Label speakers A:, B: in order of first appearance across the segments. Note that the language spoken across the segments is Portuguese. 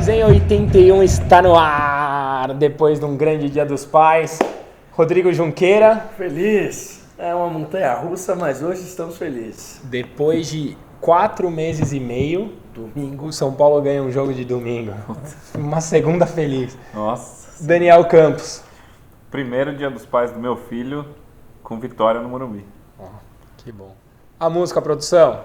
A: Resenha 81 está no ar, depois de um grande Dia dos Pais. Rodrigo Junqueira.
B: Feliz. É uma montanha-russa, mas hoje estamos felizes.
A: Depois de 4 meses e meio,
B: Domingo.
A: o São Paulo ganha um jogo de domingo. Uma segunda feliz.
C: Nossa.
A: Daniel Campos.
C: Primeiro Dia dos Pais do meu filho com vitória no Morumbi.
A: Que bom. A música, produção.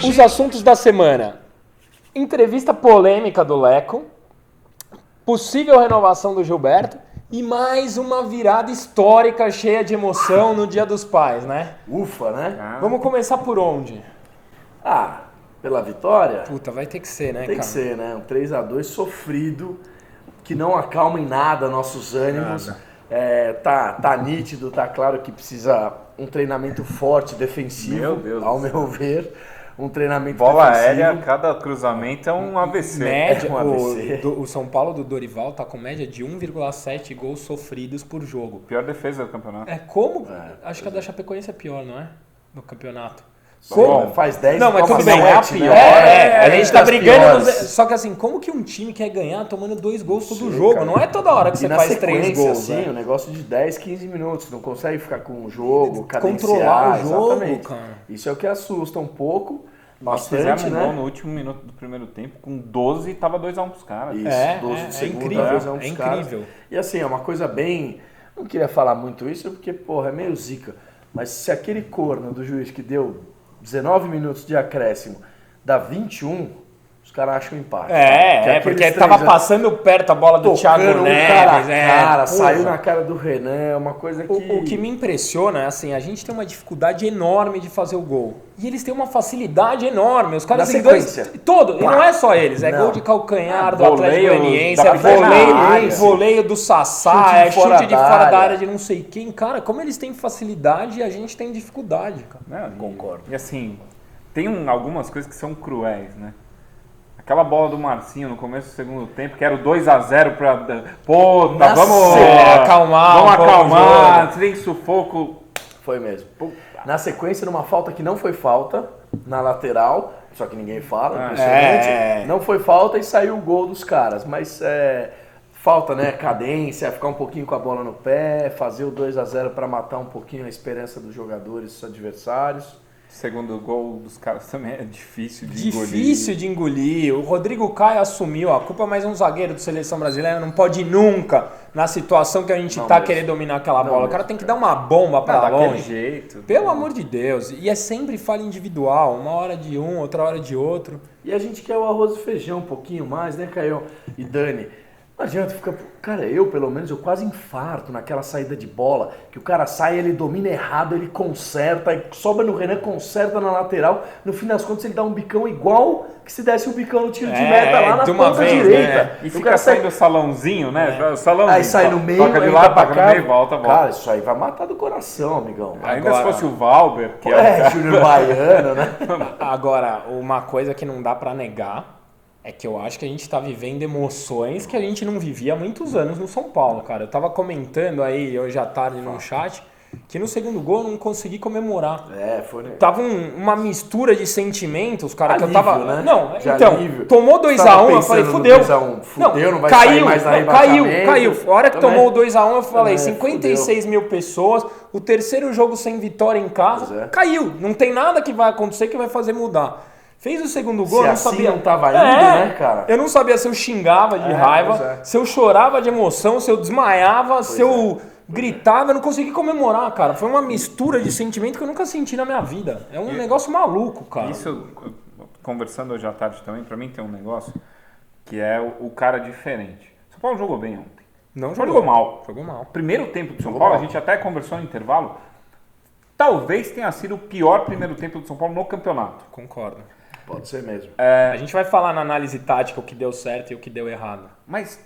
A: Os assuntos da semana. Entrevista polêmica do Leco, possível renovação do Gilberto e mais uma virada histórica cheia de emoção no Dia dos Pais, né?
B: Ufa, né?
A: Vamos começar por onde?
B: Pela vitória?
A: Puta, vai ter que ser, né,
B: Tem
A: cara?
B: que ser, né? Um 3-2 sofrido, que não acalma em nada nossos ânimos. Tá nítido, tá claro que precisa um treinamento forte, defensivo,
C: Meu Deus
B: ao
C: do céu.
B: meu ver. Um treinamento
C: Bola
B: defensivo.
C: aérea, cada cruzamento é um AVC.
A: Média,
B: um AVC.
A: o São Paulo do Dorival tá com média de 1,7 gols sofridos por jogo.
C: Pior defesa do campeonato.
A: Acho que a da Chapecoense é pior, não é? No campeonato.
C: Bom,
B: Faz 10
A: Não, mas
B: toma
A: tudo bem,
B: sete,
A: é a
B: né?
A: pior. A gente tá
B: das
A: brigando.
B: piores.
A: Só que assim, como que um time quer ganhar tomando 2 gols todo jogo?
B: cara.
A: Não é toda hora que
B: E
A: você
B: na
A: faz
B: sequência,
A: 3 gols.
B: assim,
A: né?
B: um negócio de 10, 15 minutos. Não consegue ficar com o jogo,
A: Controlar
B: cadenciar,
A: o jogo,
B: exatamente.
A: cara.
B: Isso é o que assusta um pouco.
C: Nós
B: Bastante,
C: fizemos um gol
B: né?
C: no último minuto do primeiro tempo, com 12 e tava 2-1 pros caras.
B: Isso,
A: É,
B: 12
A: é
B: de segunda,
A: incrível,
B: 2 a 1
A: é
B: pros caras.
A: incrível.
B: E assim, é uma coisa bem... Não queria falar muito isso, porque, porra, é meio zica. Mas se aquele corno do juiz que deu 19 minutos de acréscimo dá 21, os caras acham empate.
A: Porque
B: aqueles
A: tava
B: três
A: passando perto a bola do Thiago
B: tocando um
A: Neves.
B: cara a cara,
A: porra.
B: saiu na cara do Renan, é uma coisa que...
A: O que me impressiona é assim, a gente tem uma dificuldade enorme de fazer o gol. E eles têm uma facilidade enorme. Os caras
B: Na
A: têm
B: sequência.
A: E não é só eles, é
B: Não.
A: gol de calcanhar do
C: Voleio
A: Atlético Goianiense,
C: da
A: é
C: pequena área.
A: voleio do Sassá,
B: Chute
A: é
B: de fora
A: chute de
B: da
A: fora da
B: área.
A: área de não sei quem. Cara, como eles têm facilidade e a gente tem dificuldade, cara.
C: Né?
B: Concordo.
C: E assim, tem algumas coisas que são cruéis, né? Aquela bola do Marcinho no começo do segundo tempo, que era o 2-0 pra... Pô,
B: Nossa,
C: vamos
A: acalmar
C: Vamos
A: um pouco o
C: acalmar,
A: jogo.
C: sem sufoco.
B: Foi mesmo. Na sequência, numa falta que não foi falta, na lateral, só que ninguém fala, impressionante. Não foi falta e saiu o gol dos caras, mas falta, né? Cadência, ficar um pouquinho com a bola no pé, fazer o 2-0 para matar um pouquinho a esperança dos jogadores, dos adversários.
C: Segundo gol dos caras também é difícil de
A: Difícil de engolir. O Rodrigo Caio assumiu a culpa, mas um zagueiro de seleção brasileira não pode nunca, na situação que a gente tá,
B: mesmo.
A: querer dominar aquela
B: Não
A: bola. O
B: mesmo,
A: cara tem que dar uma bomba pra
C: daquele
A: longe.
C: jeito.
A: Pelo amor de Deus. E é sempre falha individual. Uma hora de um, outra hora de outro.
B: E a gente quer o arroz e feijão um pouquinho mais, né, Caio e Dani? Não adianta ficar... Cara, eu, pelo menos, eu quase infarto naquela saída de bola, que o cara sai, ele domina errado, ele conserta, aí sobra no Renan, conserta na lateral, no fim das contas ele dá um bicão igual que se desse um bicão no tiro de meta lá na
A: de uma
B: ponta
A: vez,
B: direita.
A: né?
C: E
B: O
C: fica
B: cara sai...
C: saindo o salãozinho, né? O salãozinho.
B: Aí sai no meio,
C: toca de
B: aí
C: lá,
B: vai pra
C: toca
B: cá.
C: no meio, volta.
B: Cara, isso aí vai matar do coração, amigão.
C: Ainda
A: Agora-
C: se fosse o Valber, que é
B: Júnior Baiano, né?
A: Agora, uma coisa que não dá pra negar é que eu acho que a gente tá vivendo emoções que a gente não vivia há muitos anos no São Paulo, cara. Eu tava comentando aí hoje à tarde no chat que no segundo gol eu não consegui comemorar.
B: Foi...
A: Tava uma mistura de sentimentos, cara, que eu
B: Alívio,
A: tava...
B: né?
A: Não,
B: De
A: então,
B: alívio.
A: tomou 2x1, eu falei,
B: pensando no
A: fudeu.
B: 2 a 1, fudeu, não vai sair
A: caiu,
B: mais na
A: não,
B: rebaixamento.
A: caiu. A hora que
B: Também.
A: tomou o 2x1, eu falei,
B: Também,
A: 56 mil pessoas, o terceiro jogo sem vitória em casa,
B: Pois é.
A: caiu. Não tem nada que vai acontecer que vai fazer mudar. Fez o segundo gol,
B: Se
A: eu não
B: assim
A: sabia.
B: não tava indo, né, cara?
A: Eu não sabia se eu xingava de
B: Pois
A: raiva,
B: é.
A: se eu chorava de emoção, se eu desmaiava, se eu gritava, eu não consegui comemorar, cara. Foi uma mistura de sentimento que eu nunca senti na minha vida. É um negócio maluco, cara.
C: Isso, conversando hoje à tarde também, pra mim tem um negócio que é o cara diferente. São Paulo jogou bem ontem.
A: Não
C: Jogou mal.
A: Jogou mal.
C: Primeiro tempo do São
B: Jogou
C: Paulo,
B: mal.
C: a gente até conversou no intervalo, talvez tenha sido o pior primeiro tempo do São Paulo no campeonato.
A: Concordo.
B: Pode ser mesmo.
A: A gente vai falar na análise tática o que deu certo e o que deu errado.
C: Mas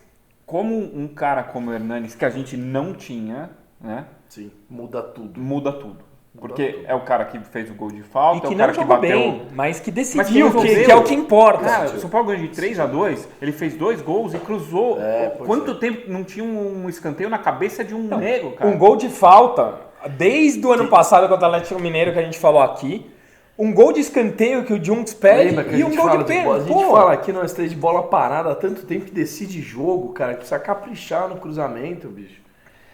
C: como um cara como o Hernanes, que a gente não tinha, né,
B: Sim, muda tudo.
C: muda tudo. Porque é o cara que fez o gol de falta,
A: E que
C: é o cara
A: não
C: que
A: jogou
C: bateu...
A: bem, mas que
C: Mas
A: decidiu,
C: que
A: que
C: resolveu.
A: é o que importa.
C: Cara, o São Paulo ganhou de 3-2, ele fez 2 gols e cruzou. Quanto tempo não tinha um escanteio na cabeça de um nego, cara?
A: Um gol de falta, desde o ano passado contra o Atlético Mineiro que a gente falou aqui, um gol de escanteio que o Junks pede
B: Lembra que
A: e um gol de pênalti.
B: A gente fala aqui nós três de bola parada há tanto tempo que decide jogo, cara, que precisa caprichar no cruzamento, bicho.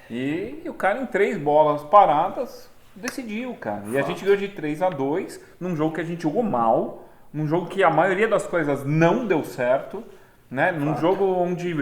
C: E o cara em 3 bolas paradas decidiu, cara. E a gente ganhou de 3-2 num jogo que a gente jogou mal, num jogo que a maioria das coisas não deu certo, né? Num jogo onde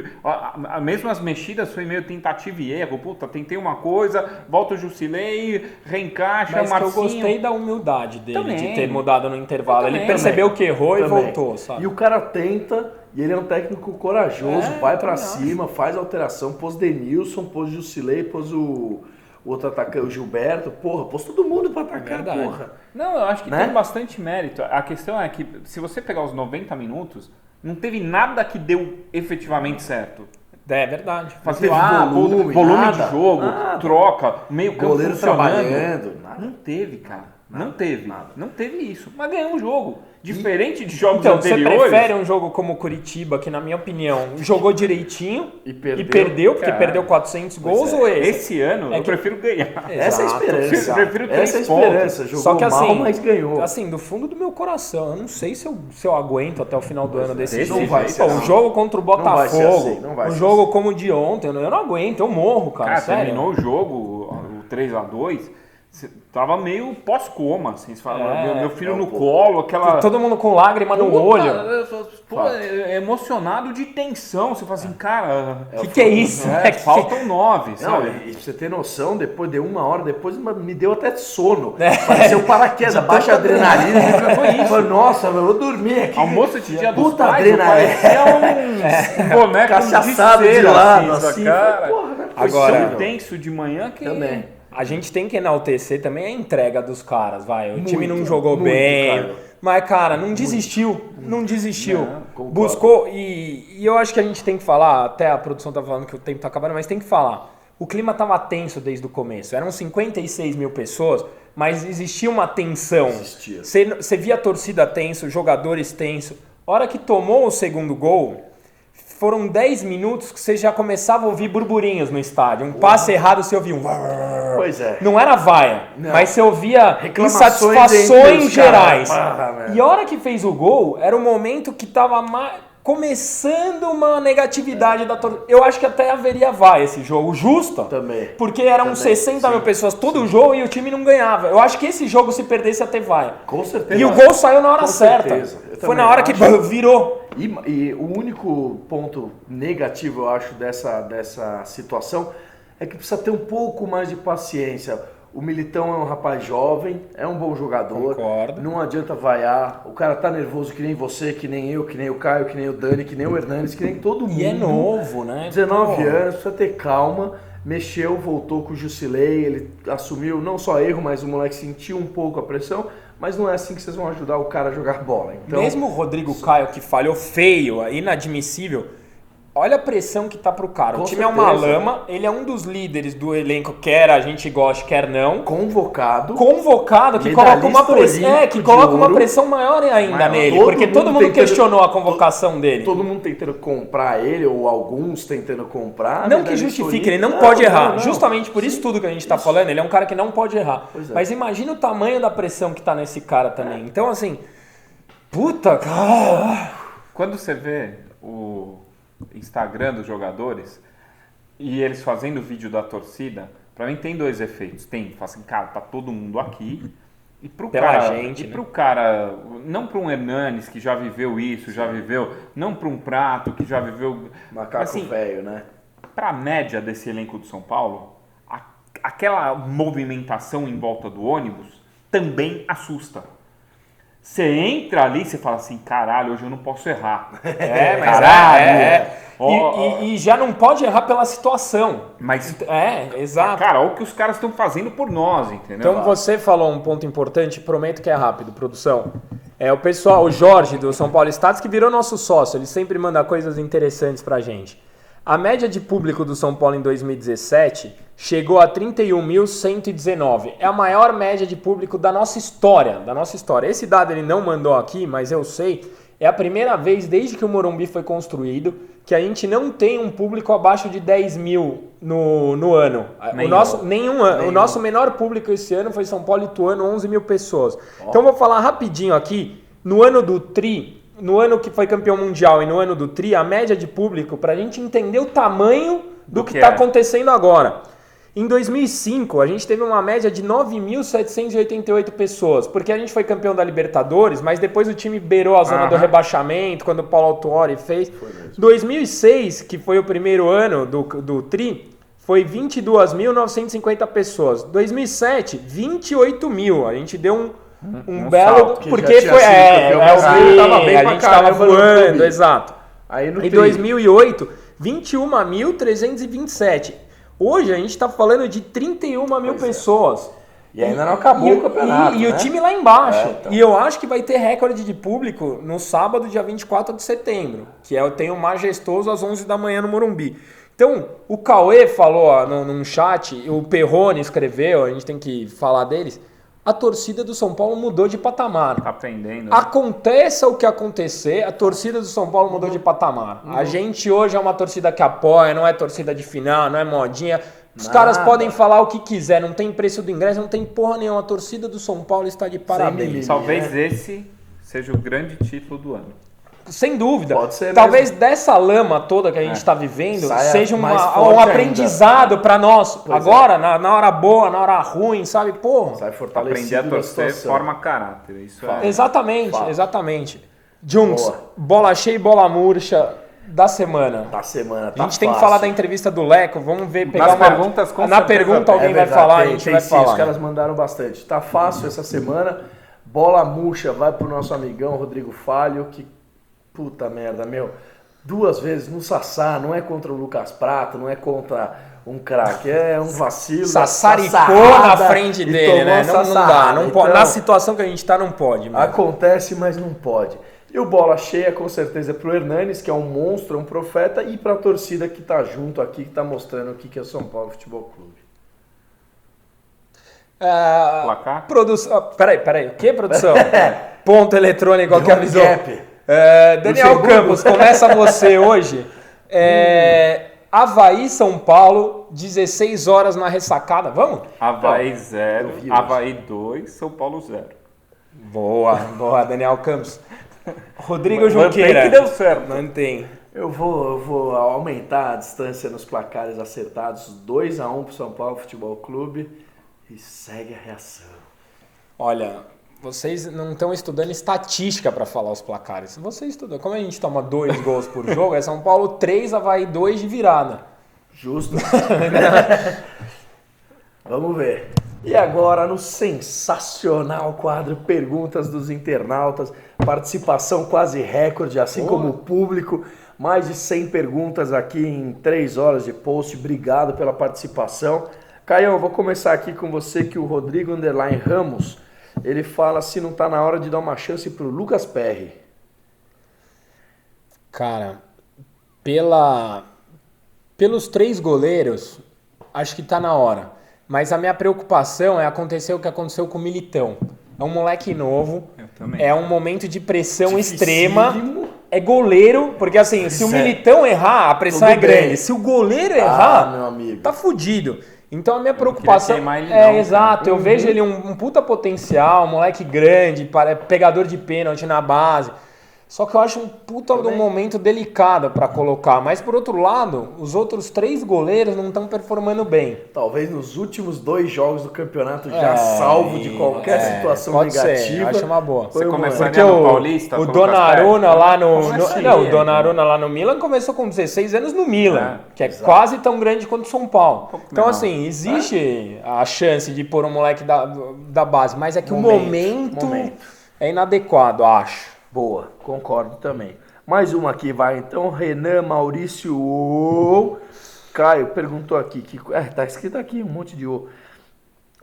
C: mesmo as mexidas foi meio tentativa e erro. Puta, tentei uma coisa, volta o Jusilei, reencaixa,
A: Mas
C: Marcinho.
A: que eu gostei da humildade dele
C: Também.
A: de ter mudado no intervalo. Ele
C: Também.
A: percebeu que errou e
B: Também.
A: voltou, sabe?
B: E o cara tenta, e ele é um técnico corajoso, vai pra
A: também
B: cima, faz alteração, pôs Denilson, pôs Jusilei, pôs o outro atacante, o Gilberto, porra, pôs todo mundo pra atacar,
A: Verdade.
B: porra.
C: Não, eu acho que
B: Né?
C: tem bastante mérito. A questão é que se você pegar os 90 minutos, não teve nada que deu efetivamente certo.
A: É verdade.
C: Fazer
B: teve volume, nada,
C: de jogo,
B: nada.
C: troca, meio campo
B: Goleiro
C: funcionando.
B: trabalhando, nada.
C: Não teve, cara.
B: Nada,
C: Não teve.
B: nada.
C: Não teve isso. Mas ganhou um jogo. Diferente de jogos
A: Então, você
C: anteriores.
A: prefere um jogo como o Curitiba, que na minha opinião jogou direitinho
B: E
A: e
B: perdeu.
A: perdeu porque
C: Cara,
A: perdeu 400 gols,
B: é.
A: ou esse?
C: Esse ano
A: É
C: eu
A: que-
C: prefiro ganhar.
B: Essa é a
A: Exato.
B: esperança.
C: Eu prefiro 3
B: Essa é a esperança. Jogou
A: Só que assim,
B: mal, mas ganhou.
A: assim, do fundo do meu coração, eu não sei se eu aguento até o final do ano desse
C: Desse
A: jogo.
B: vai
A: Pô,
B: ser
A: um
B: assim.
A: jogo contra o
B: vai ser
A: Botafogo,
B: assim, não vai
A: um
B: ser
A: jogo
B: assim.
A: como o de ontem, eu não aguento, eu morro, cara,
C: Cara,
A: sério.
C: terminou o jogo, o 3-2, tava meio pós-coma, assim. Você fala, meu filho no colo, aquela...
A: Todo mundo com lágrima no
C: Puta,
A: olho.
C: é emocionado de tensão. Você fala assim, cara...
A: O que é isso?
C: Faltam 9,
B: Não,
C: sabe?
B: e pra você ter noção, depois de 1 hora depois me deu até sono.
A: É.
B: Pareceu paraquedas, baixa adrenalina.
C: Foi isso.
B: Falei, nossa, eu vou dormir aqui.
C: Almoço de dia dos
B: Puta
C: pais, eu
B: adrenalina.
C: parecia um boneco
B: Cachaçado
C: de
B: de
C: cera,
B: lado,
C: assim,
B: assim.
C: cara.
B: Falei, porra, né? Foi
A: Agora-
C: Tão tenso de manhã que...
B: Também.
A: A gente tem que enaltecer também a entrega dos caras, vai. O time não
B: Muito,
A: jogou
B: muito,
A: bem,
B: cara.
A: mas, cara, não desistiu. Não desistiu.
C: Não,
B: concordo.
A: Buscou, e eu acho que a gente tem que falar, até a produção tá falando que o tempo tá acabando, mas tem que falar. O clima tava tenso desde o começo. Eram 56 mil pessoas, mas existia uma tensão.
B: Existia.
A: Você via a torcida tenso, jogadores tenso. A hora que tomou o segundo gol, foram 10 minutos que você já começava a ouvir burburinhos no estádio. Um passe errado, você ouvia um...
B: Pois é.
A: Não era vaia,
B: Não.
A: mas você ouvia
B: Reclamações entre
A: insatisfações
B: os
A: gerais.
B: caras. Ah, velho.
A: E a hora que fez o gol, era o momento que tava começando uma negatividade da torcida. Eu acho que até haveria vaia esse jogo, justa.
B: Também.
A: Porque eram
B: Também,
A: 60 mil pessoas todo o jogo e o time não ganhava. Eu acho que esse jogo, se perdesse, ia ter vaia.
B: Com certeza.
A: E o gol saiu na hora
B: Com
A: certa.
B: certeza. Eu
A: Foi
B: também
A: na hora que
B: acho.
A: virou.
B: E o único ponto negativo, eu acho, dessa situação é que precisa ter um pouco mais de paciência. O Militão é um rapaz jovem, é um bom jogador.
A: Concordo.
B: Não adianta vaiar. O cara tá nervoso que nem você, que nem eu, que nem o Caio, que nem o Dani, que nem o Hernandes, que nem todo mundo.
A: E é novo, né?
B: 19
A: Pô.
B: anos, precisa ter calma. Mexeu, voltou com o Jusilei, ele assumiu não só erro, mas o moleque sentiu um pouco a pressão. Mas não é assim que vocês vão ajudar o cara a jogar bola. Então,
A: Mesmo o Rodrigo Caio, que falhou feio, inadmissível, olha a pressão que tá pro cara.
B: Com
A: O time é uma
B: certeza.
A: lama, ele é um dos líderes do elenco, quer a gente goste, quer não.
B: convocado.
A: Convocado, que
B: Medalhista
A: coloca uma pressão,
B: olímpico
A: que
B: de
A: coloca uma
B: ouro.
A: pressão maior ainda
B: Maior.
A: nele,
B: Todo
A: porque todo
B: mundo
A: mundo
B: tentando-
A: questionou a convocação dele.
B: Todo mundo tentando comprar ele, ou alguns tentando comprar.
A: Não
B: né,
A: que
B: da
A: justifique, ele
B: diretoria.
A: não pode errar.
B: não.
A: Justamente por isso tudo que a gente tá falando, ele é um cara que não pode errar.
B: Pois é.
A: Mas imagina o tamanho da pressão que tá nesse cara também. Então, assim, puta, cara.
C: Quando você vê o Instagram dos jogadores e eles fazendo vídeo da torcida, pra mim tem 2 efeitos. Tem, fala assim, cara, tá todo mundo aqui. E pro
A: Pela
C: cara,
A: gente,
C: e
A: né?
C: pro cara, não para um Hernanes que já viveu isso, já viveu, não para um Prato que já viveu,
B: Macaco
C: assim,
B: velho, né?
C: para a média desse elenco do São Paulo, aquela movimentação em volta do ônibus também assusta. Você entra ali e você fala assim, caralho, hoje eu não posso errar.
A: É, mas
C: Caralho.
A: E já não pode errar pela situação.
C: Mas,
A: Exato.
C: cara, olha o que os caras estão fazendo por nós, entendeu?
A: Então você falou um ponto importante, prometo que é rápido, produção. É o pessoal, o Jorge do São Paulo Status, que virou nosso sócio, ele sempre manda coisas interessantes pra gente. A média de público do São Paulo em 2017 chegou a 31.119. É a maior média de público da nossa história, Esse dado ele não mandou aqui, mas eu sei. É a primeira vez desde que o Morumbi foi construído que a gente não tem um público abaixo de 10 mil no ano. Nenhum ano. O nosso menor público esse ano foi São Paulo e Ituano, 11 mil pessoas. Então vou falar rapidinho aqui. No ano do Tri, no ano que foi campeão mundial e no ano do Tri, a média de público, para a gente entender o tamanho do que está acontecendo agora. Em 2005, a gente teve uma média de 9.788 pessoas, porque a gente foi campeão da Libertadores, mas depois o time beirou a zona do rebaixamento, quando o Paulo Autuori fez. 2006, que foi o primeiro ano do Tri, foi 22.950 pessoas. 2007, 28 mil. A gente deu um belo...
B: salto,
A: porque foi... a gente estava voando, exato.
B: Aí no
A: em 2008, 21.327. Hoje a gente está falando de 31 mil pessoas.
B: E ainda não acabou o campeonato,
A: E o time lá embaixo. Então. E eu acho que vai ter recorde de público no sábado, dia 24 de setembro. Que tem o Majestoso às 11 da manhã no Morumbi. Então, o Cauê falou num chat, o Perrone escreveu, a gente tem que falar deles. A torcida do São Paulo mudou de patamar.
C: Tá aprendendo. Né?
A: Aconteça o que acontecer, a torcida do São Paulo mudou de patamar. A gente hoje é uma torcida que apoia, não é torcida de final, não é modinha. Os caras podem falar o que quiser, não tem preço do ingresso, não tem porra nenhuma. A torcida do São Paulo está de parabéns.
C: Talvez esse seja o grande título do ano.
A: Sem dúvida.
B: Pode ser
A: Talvez
B: mesmo.
A: dessa lama toda que a gente está vivendo seja um
B: forte
A: aprendizado para nós. Agora, na hora boa, na hora ruim, sabe? Porra.
B: Sai fortalecido.
C: Aprender a torcer forma caráter. Isso
A: Exatamente. Junks, bola cheia e bola murcha da semana.
B: A
A: gente tem que falar da entrevista do Leco. Vamos ver, pegar
C: perguntas,
A: na pergunta alguém vai falar, a gente vai falar.
B: Os caras mandaram bastante. Tá fácil essa semana. Bola murcha vai pro nosso amigão Rodrigo Falho, que puta merda, meu. 2 vezes no Sassá, não é contra o Lucas Prato, não é contra um craque, é um vacilo.
A: Sassaricou na frente dele, né? Não dá, não pode.
B: Então,
A: na situação que a gente tá, não pode. Mesmo.
B: Acontece, mas não pode. E o bola cheia, com certeza, é pro Hernanes, que é um monstro, é um profeta, e pra torcida que tá junto aqui, que tá mostrando o que é o São Paulo Futebol Clube.
C: Placar?
A: Produção. Peraí. O que, produção? Ponto eletrônico, qual que avisou? Daniel Campos, começa você hoje. Havaí, São Paulo, 16 horas na ressacada. Vamos?
C: Havaí 0, Havaí 2, São Paulo 0.
A: Boa, Daniel Campos. Rodrigo Junqueira.
C: Mantém que deu certo.
A: Mantém.
B: Eu vou aumentar a distância nos placares acertados. 2-1 pro São Paulo Futebol Clube. E segue a reação.
A: Olha, vocês não estão estudando estatística para falar os placares. Você estuda. Como a gente toma 2 gols por jogo, é São Paulo 3, Havaí 2 de virada.
B: Justo. Vamos ver. E agora no sensacional quadro Perguntas dos Internautas. Participação quase recorde, assim como o público. Mais de 100 perguntas aqui em 3 horas de post. Obrigado pela participação. Caião, vou começar aqui com você, que o Rodrigo Underline Ramos, ele fala se não tá na hora de dar uma chance pro Lucas Perry.
A: Cara, pelos 3 goleiros, acho que tá na hora. Mas a minha preocupação é acontecer o que aconteceu com o Militão. É um moleque novo, é um momento de pressão extrema. É goleiro, porque assim, se o Militão errar, a pressão é grande. Se o goleiro errar,
B: meu amigo,
A: tá fudido. Então a minha preocupação exato, eu vejo ele um puta potencial, um moleque grande, pegador de pênalti na base. Só que eu acho um puta de um momento delicado para colocar. Mas por outro lado, os outros 3 goleiros não estão performando bem.
B: Talvez nos últimos 2 jogos do campeonato já salvo de qualquer situação
A: pode
B: negativa.
A: Ser, eu acho uma boa.
C: Você começou
A: porque
C: no Paulista,
A: o Donnarumma lá o Donnarumma lá no Milan começou com 16 anos no Milan, que é quase tão grande quanto o São Paulo. Então assim, existe a chance de pôr um moleque da base, mas é que o momento é inadequado, acho.
B: Boa, concordo também. Mais uma aqui, vai então. Renan Maurício Caio perguntou aqui, tá escrito aqui um monte de O.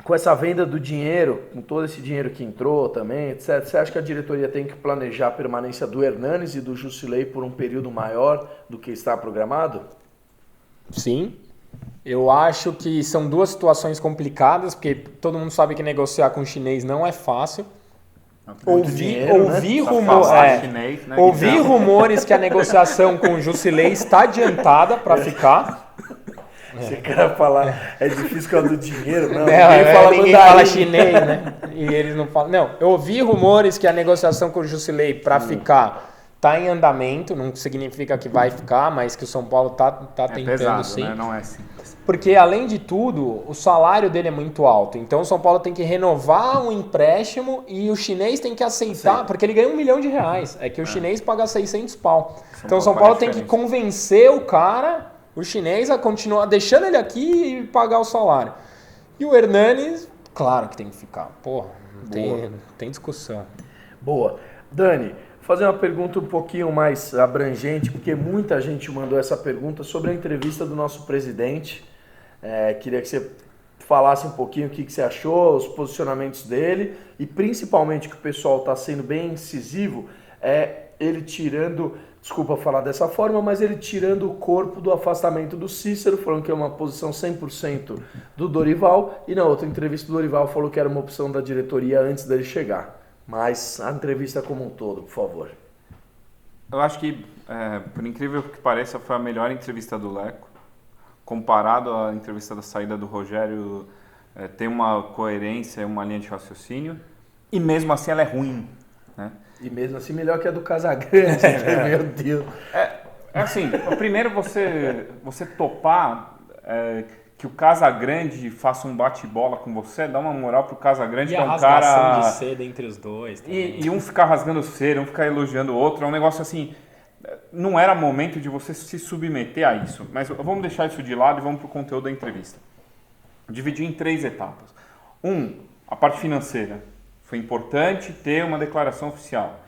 B: Com essa venda do dinheiro, com todo esse dinheiro que entrou também, etc., você acha que a diretoria tem que planejar a permanência do Hernanes e do Jusilei por um período maior do que está programado?
A: Sim. Eu acho que são duas situações complicadas, porque todo mundo sabe que negociar com o chinês não é fácil. Ouvi rumores que a negociação com o Jusilei está adiantada para ficar.
B: Você quer falar, é difícil por causa do dinheiro, não?
A: Ninguém fala chinês, né? E eles não falam. Não, eu ouvi rumores que a negociação com o Jusilei para ficar tá em andamento, não significa que vai ficar, mas que o São Paulo tá tentando
C: pesado,
A: sim.
C: Né? Não é simples.
A: Porque, além de tudo, o salário dele é muito alto. Então, o São Paulo tem que renovar um empréstimo e o chinês tem que aceitar, porque ele ganha R$1 milhão. É que o chinês paga 600 pau. Então, o São Paulo tem que convencer o cara, o chinês, a continuar deixando ele aqui e pagar o salário. E o Hernanes, claro que tem que ficar. Porra, não tem discussão.
B: Boa. Dani, fazer uma pergunta um pouquinho mais abrangente, porque muita gente mandou essa pergunta sobre a entrevista do nosso presidente. Queria que você falasse um pouquinho o que você achou, os posicionamentos dele e principalmente que o pessoal está sendo bem incisivo, ele tirando, desculpa falar dessa forma, mas ele tirando o corpo do afastamento do Cícero, falando que é uma posição 100% do Dorival, e na outra entrevista o Dorival falou que era uma opção da diretoria antes dele chegar. Mas a entrevista como um todo, por favor.
C: Eu acho que, por incrível que pareça, foi a melhor entrevista do Leco. Comparado à entrevista da saída do Rogério, tem uma coerência, uma linha de raciocínio. E mesmo assim ela é ruim. Né?
B: E mesmo assim melhor que a do Casagrande. Meu Deus.
C: Assim, primeiro você topar... que o Casagrande faça um bate-bola com você, dá uma moral pro Casagrande,
A: que
C: é
A: um cara de seda entre os dois.
C: E um ficar rasgando cera, um ficar elogiando o outro, é um negócio assim, não era momento de você se submeter a isso. Mas vamos deixar isso de lado e vamos pro conteúdo da entrevista. Dividir em 3 etapas. A parte financeira. Foi importante ter uma declaração oficial.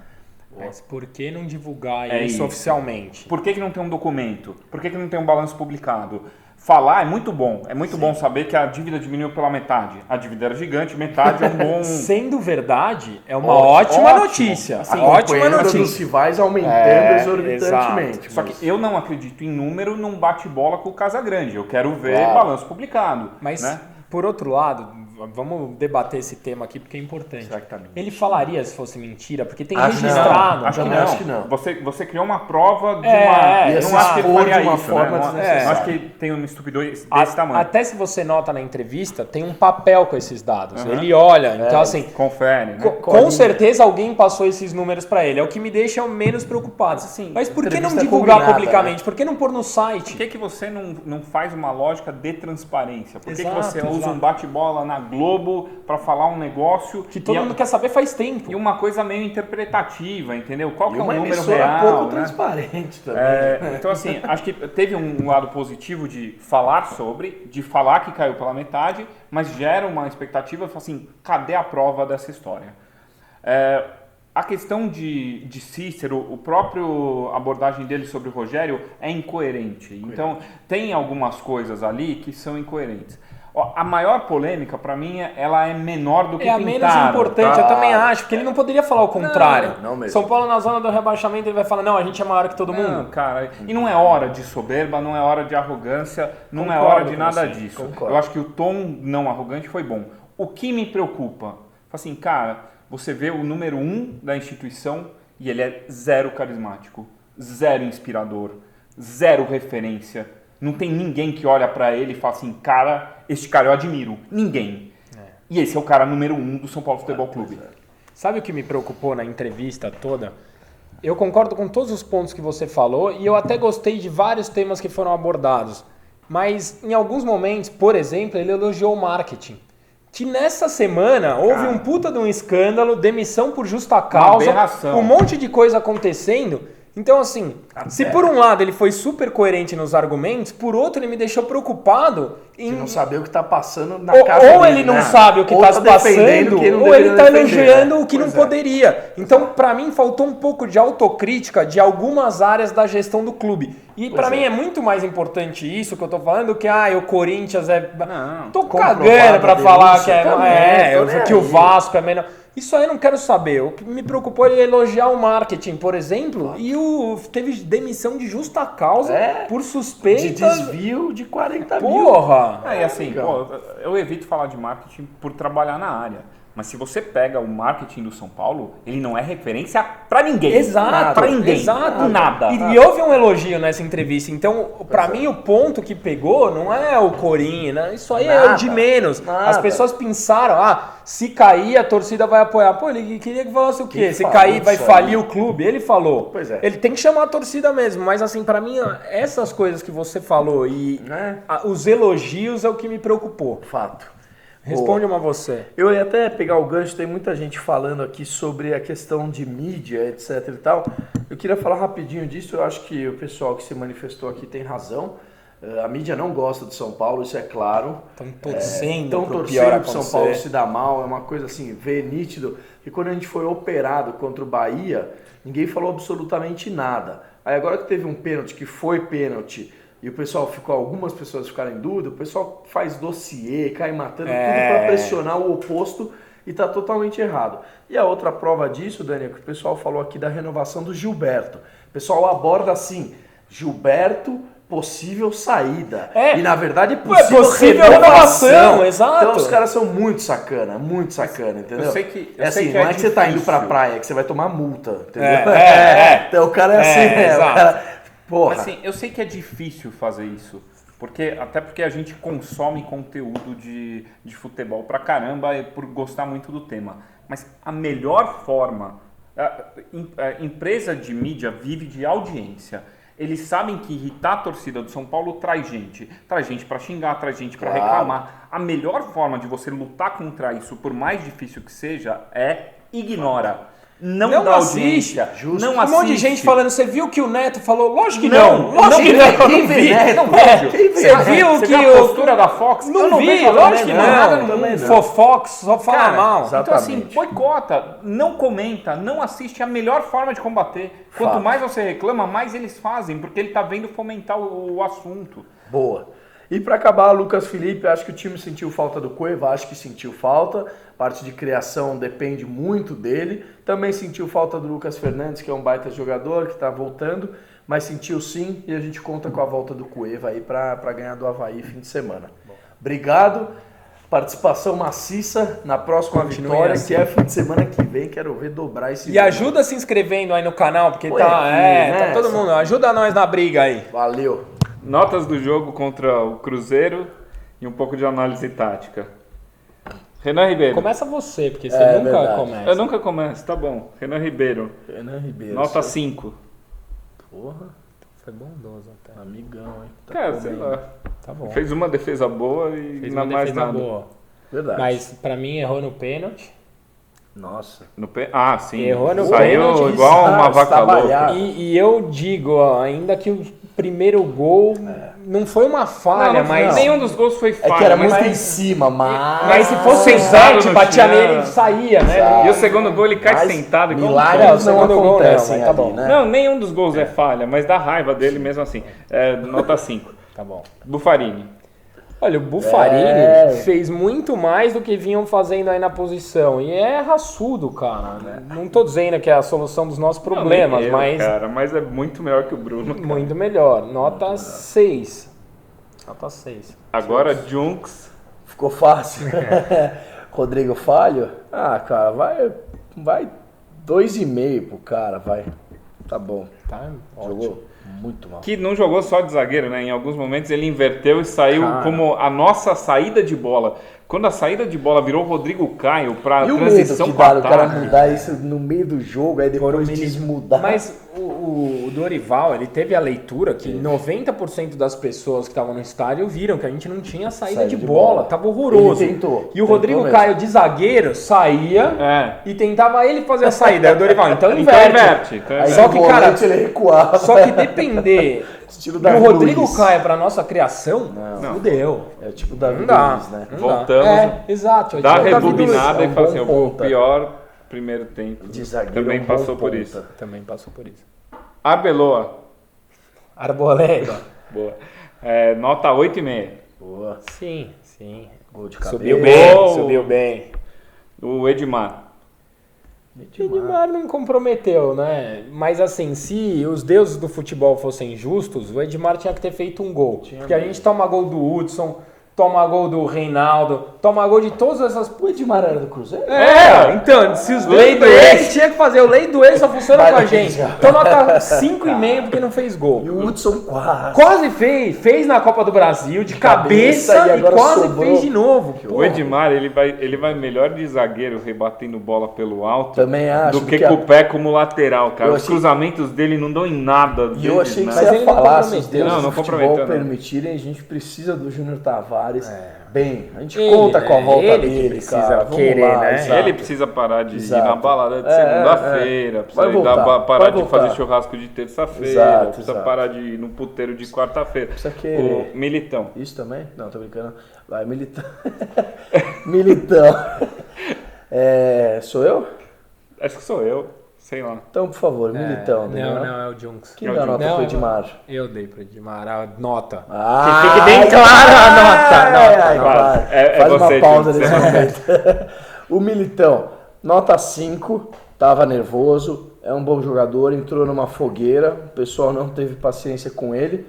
A: Mas por que não divulgar isso oficialmente?
C: Por que não tem um documento? Por que não tem um balanço publicado? Falar é muito bom. É muito bom saber que a dívida diminuiu pela metade. A dívida era gigante, metade é um bom...
A: Sendo verdade, é uma ótima notícia.
B: Assim,
A: ótima notícia.
B: Dos rivais aumentando exorbitantemente.
C: Só que eu não acredito em número num bate-bola com o Casagrande. Eu quero ver balanço publicado.
A: Mas,
C: né?
A: Por outro lado, vamos debater esse tema aqui porque é importante.
B: Exatamente.
A: Ele falaria se fosse mentira, porque tem
B: Acho
A: registrado.
B: Acho que não.
C: Você criou uma prova de uma...
B: Eu não acho que ele faria isso, forma
C: né? Acho que tem uma estupidez desse tamanho.
A: Até se você nota na entrevista, tem um papel com esses dados. Ele olha, então assim...
C: Confere, né?
A: Com certeza alguém passou esses números para ele. É o que me deixa menos preocupado.
C: Assim,
A: mas por que não divulgar publicamente?
C: Né?
A: Por que não pôr no site?
C: Por que você não faz uma lógica de transparência? Por que você usa um bate-bola na Globo para falar um negócio
A: que todo mundo quer saber faz tempo?
C: E uma coisa meio interpretativa, entendeu? Qual que é o número
B: real? Pouco
C: né?
B: transparente também.
C: Então assim, acho que teve um lado positivo de falar sobre, de falar que caiu pela metade, mas gera uma expectativa, assim, cadê a prova dessa história? A questão de Cícero, o próprio abordagem dele sobre o Rogério é incoerente. Então, tem algumas coisas ali que são incoerentes. A maior polêmica, para mim, ela é menor do que pintaram.
A: É a menos importante, eu também acho, porque ele não poderia falar o contrário.
B: Não mesmo.
A: São Paulo na zona do rebaixamento, ele vai falar, não, a gente é maior que todo mundo.
C: Não, cara, e não é hora de soberba, não é hora de arrogância, não é hora de nada disso. Eu acho que o tom não arrogante foi bom. O que me preocupa, assim, cara, você vê o número 1 da instituição e ele é zero carismático, zero inspirador, zero referência. Não tem ninguém que olha pra ele e fala assim, cara, este cara eu admiro. Ninguém. E esse é o cara número 1 do São Paulo Futebol Clube.
A: Sabe o que me preocupou na entrevista toda? Eu concordo com todos os pontos que você falou e eu até gostei de vários temas que foram abordados. Mas em alguns momentos, por exemplo, ele elogiou o marketing. Que nessa semana houve um puta de um escândalo, demissão por justa causa, um monte de coisa acontecendo. Então, assim, se por um lado ele foi super coerente nos argumentos, por outro ele me deixou preocupado em...
B: De não saber o que está passando na casa dele.
A: Ou ele não sabe o que está passando, ou ele está elogiando o que não poderia. Então, para mim, faltou um pouco de autocrítica de algumas áreas da gestão do clube. E para mim é muito mais importante isso que eu tô falando do que, o Corinthians é...
C: Não,
A: tô cagando para falar que que o Vasco é menor... Isso aí eu não quero saber. O que me preocupou é elogiar o marketing, por exemplo, e teve demissão de justa causa por suspeitas.
B: De desvio de 40 mil.
A: Porra!
C: E assim, eu evito falar de marketing por trabalhar na área. Mas se você pega o marketing do São Paulo, ele não é referência pra ninguém.
A: Exato.
C: Pra ninguém.
A: Exato.
C: Nada.
A: E houve um elogio nessa entrevista. Então, pra mim, o ponto que pegou não é o Corinho, né? Isso aí é o de menos. As pessoas pensaram, se cair, a torcida vai apoiar. Pô, ele queria que falasse o quê? Se cair, vai falir o clube? Ele falou.
B: Pois é.
A: Ele tem que chamar a torcida mesmo. Mas, assim, pra mim, essas coisas que você falou e os elogios é o que me preocupou.
B: Fato.
A: Responde uma você.
B: Eu ia até pegar o gancho, tem muita gente falando aqui sobre a questão de mídia, etc e tal. Eu queria falar rapidinho disso, eu acho que o pessoal que se manifestou aqui tem razão. A mídia não gosta do São Paulo, isso é claro.
A: Estão torcendo
B: pro São Paulo se dar mal, é uma coisa assim, ver nítido. E quando a gente foi operado contra o Bahia, ninguém falou absolutamente nada. Aí agora que teve um pênalti, que foi pênalti, e o pessoal algumas pessoas ficaram em dúvida, o pessoal faz dossiê, cai matando tudo para pressionar o oposto e tá totalmente errado. E a outra prova disso, Dani, é que o pessoal falou aqui da renovação do Gilberto. O pessoal aborda assim, Gilberto, possível saída. E na verdade é possível renovação.
A: Exato.
B: Então os caras são muito sacana, entendeu?
C: Eu sei que
B: não é que você tá indo pra praia, que você vai tomar multa, entendeu? Então o cara é assim,
C: exato.
B: o cara... Porra.
C: Assim, eu sei que é difícil fazer isso, até porque a gente consome conteúdo de futebol pra caramba por gostar muito do tema. Mas a melhor forma, a empresa de mídia vive de audiência. Eles sabem que irritar a torcida do São Paulo traz gente pra xingar, traz gente pra reclamar. A melhor forma de você lutar contra isso, por mais difícil que seja, é ignora. Não dá audiência.
A: Justo. Não assiste. Um monte de gente falando, você viu o que o Neto falou? Lógico que não. Lógico que
B: não. Quem vê Neto?
A: Você viu que
C: a postura da Fox?
A: Não vi, lógico que não. Fofox só fala mal.
C: Exatamente. Então assim, boicota, não comenta, não assiste, é a melhor forma de combater. Quanto mais você reclama, mais eles fazem, porque ele tá vendo fomentar o assunto.
B: Boa. E para acabar, Lucas Felipe, acho que o time sentiu falta do Cueva, acho que sentiu falta. Parte de criação depende muito dele. Também sentiu falta do Lucas Fernandes, que é um baita jogador, que está voltando. Mas sentiu sim, e a gente conta com a volta do Cueva aí para ganhar do Avaí fim de semana. Obrigado. Participação maciça na próxima vitória, que é fim de semana que vem. Quero ver dobrar esse vídeo.
A: Ajuda se inscrevendo aí no canal, porque tá todo mundo. Ajuda nós na briga aí.
B: Valeu.
C: Notas do jogo contra o Cruzeiro e um pouco de análise tática. Renan Ribeiro.
A: Começa você, porque você nunca começa.
C: Eu nunca começo, tá bom. Renan Ribeiro. Nota 5.
A: Porra, foi bondoso até.
B: Amigão, hein?
C: Cara, sei lá.
A: Tá bom.
C: Fez uma defesa boa e não mais nada.
A: Boa.
B: Verdade.
A: Mas pra mim errou no pênalti.
B: Nossa.
C: Sim.
A: Errou no
C: Saiu
A: pênalti.
C: igual uma vaca louca.
A: E eu digo, ainda que o primeiro gol não foi uma falha, mas...
C: Nenhum dos gols foi falha.
B: É que era muito em cima,
A: mas se fosse sentado, batia nele e saía, né?
C: E o segundo gol ele cai sentado.
B: Milagres não acontecem
A: tá bom.
B: né?
C: Não, nenhum dos gols é falha, mas dá raiva dele mesmo assim. Nota 5.
A: Tá bom.
C: Buffarini.
A: Olha, o Buffarini fez muito mais do que vinham fazendo aí na posição. E é raçudo, cara. Não tô dizendo que é a solução dos nossos problemas,
C: mas é muito melhor que o Bruno. Cara.
A: Muito melhor. Nota 6. Nota 6.
C: Agora, Junks.
B: Ficou fácil. Rodrigo Falho? Cara, vai 2,5 pro cara, vai. Tá bom.
A: Tá
B: Jogou
A: ótimo.
B: muito mal.
C: Que não jogou só de zagueiro, né? Em alguns momentos ele inverteu e saiu como a nossa saída de bola. Quando a saída de bola virou Rodrigo Caio para transição
B: para o cara mudar isso no meio do jogo, aí depois desmudar.
A: Mas o Dorival, ele teve a leitura que 90% das pessoas que estavam no estádio viram que a gente não tinha saída de bola. Tava horroroso.
B: Ele tentou.
A: E o Rodrigo Caio de zagueiro saía e tentava ele fazer a saída. Aí o Dorival, então inverte.
B: Aí
A: só que, cara,
B: ele recuava.
A: só que depender do Rodrigo Caio pra nossa criação, fudeu.
B: É tipo Davi
A: Luiz,
B: né?
C: Voltamos.
A: Exato.
C: Dá rebobinada e fala assim, o
B: ponta.
C: Pior primeiro tempo.
B: De zagueiro,
C: também passou por
B: ponta.
C: isso.
A: Também passou por isso.
C: Arbeloa.
A: Arboleda.
C: Boa. Nota 8,5.
B: Boa.
A: Sim.
B: Gol de cabeça.
A: Subiu bem.
C: O Edmar.
A: Edmar não comprometeu, né? Mas assim, se os deuses do futebol fossem justos, o Edmar tinha que ter feito um gol. Porque a gente toma gol do Hudson, toma gol do Reinaldo, toma gol de todas essas...
B: O Edmar era do Cruzeiro?
A: Então, se os lei do ex, tinha que fazer. O lei do ex só funciona com a gente. Então nota 5,5 porque não fez gol.
B: E o Hudson
A: Quase fez na Copa do Brasil, de cabeça e quase sobrou. Fez de novo.
C: O Edmar, ele vai melhor de zagueiro rebatendo bola pelo alto
B: também acho,
C: do que com o pé como lateral, cara. Os cruzamentos dele não dão em nada.
B: E eu achei que você ia falar, se os deuses do futebol permitirem, a gente precisa do Júnior Tavares. Bem, a gente conta com a volta dele, cara.
A: Querer,
B: lá,
A: né?
C: Ele precisa parar de ir na balada de segunda-feira, precisa parar de fazer churrasco de terça-feira, precisa parar de ir no puteiro de quarta-feira.
B: Precisa querer.
C: O Militão.
B: Isso também? Não, tô brincando. Vai, Militão. Militão. Sou eu?
C: Acho que sou eu. Sei lá.
B: Então, por favor, Militão.
A: Não, é o Junks.
B: Quem dá a nota pro Edmar?
A: Eu dei pro Edmar a nota.
B: Que
A: fique bem clara a nota.
B: Faz uma pausa nesse momento. O Militão, nota 5, tava nervoso, é um bom jogador, entrou numa fogueira, o pessoal não teve paciência com ele.